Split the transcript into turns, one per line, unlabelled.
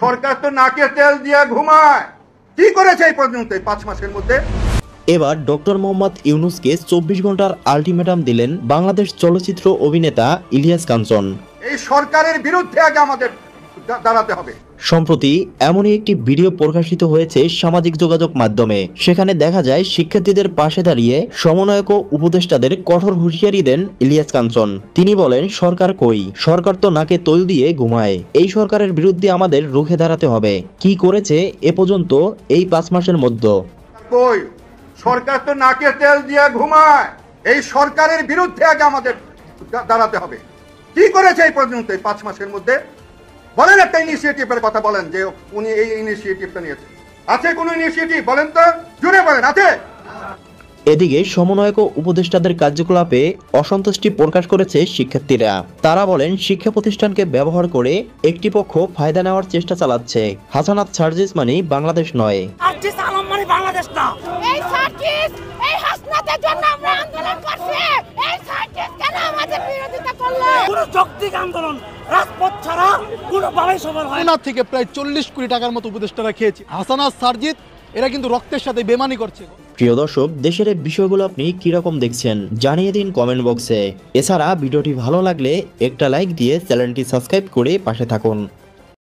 সরকার তো নাকে তেল দিয়ে ঘুমায়। কি করেছে এই পর্যন্ত 5 মাসের মধ্যে?
এবার ডক্টর মোহাম্মদ ইউনূসকে 24 ঘন্টার আলটিমেটাম দিলেন বাংলাদেশ চলচ্চিত্র অভিনেতা ইলিয়াস কাঞ্চন।
এই সরকারের বিরুদ্ধে আগে আমাদের দাঁড়াতে হবে।
সম্প্রতি এমনই একটি ভিডিও প্রকাশিত হয়েছে সামাজিক যোগাযোগ মাধ্যমে। সেখানে দেখা যায় শিক্ষার্থীদের পাশে দাঁড়িয়ে সমন্বয়ক ও উপদেষ্টাদের কঠোর হুঁশিয়ারি দেন ইলিয়াস কাঞ্চন। তিনি বলেন, সরকার কই? সরকার তো নাকে তৈল দিয়ে ঘুমায়। এই সরকারের বিরুদ্ধে আমাদের রুখে দাঁড়াতে হবে। কি করেছে এ পর্যন্ত এই 5 মাসের মধ্যে?
কই? সরকার তো নাকে তেল দিয়ে ঘুমায়। এই সরকারের বিরুদ্ধে আগে আমাদের দাঁড়াতে হবে। কি করেছে এই পর্যন্ত 5 মাসের মধ্যে? বলেন একটা ইনিশিয়েটিভের কথা বলেন যে উনি এই ইনিশিয়েটিভটা নিয়েছেন। আছে কোন ইনিশিয়েটিভ? বলেন তো, জুড়ে বলেন, আছে?
এদিকে সমন্বয়ক ও উপদেষ্টাদের কার্যকলাপে অসন্তুষ্টি প্রকাশ করেছে শিক্ষার্থীরা। তারা বলেন, শিক্ষা প্রতিষ্ঠানকে ব্যবহার করে একটি পক্ষ ফায়দা নেওয়ার চেষ্টা চালাচ্ছে। হাসানাত সার্জিস মানে বাংলাদেশ নয়।
সার্জিস আলম মানে বাংলাদেশ না।
এই সার্জিস, এই হাসনাতের জন্য আমরা আন্দোলন করছি। এই সার্জিস কেন আমাদের বিরোধিতা করলো?
পুরো যৌক্তিক আন্দোলন রাজপথ ছাড়া কোনোভাবেই সফল হয় না।
থেকে প্রায় 40 কোটি টাকার মতো উপদেষ্টারা খেয়েছে। হাসানাত সার্জিস এরা কিন্তু রক্তের সাথে বেমানি করছে।
প্রিয় দর্শক, দেশের এই বিষয়গুলো আপনি কিরকম দেখছেন জানিয়ে দিন কমেন্ট বক্সে। এছাড়া ভিডিওটি ভালো লাগলে একটা লাইক দিয়ে চ্যানেলটি সাবস্ক্রাইব করে পাশে থাকুন।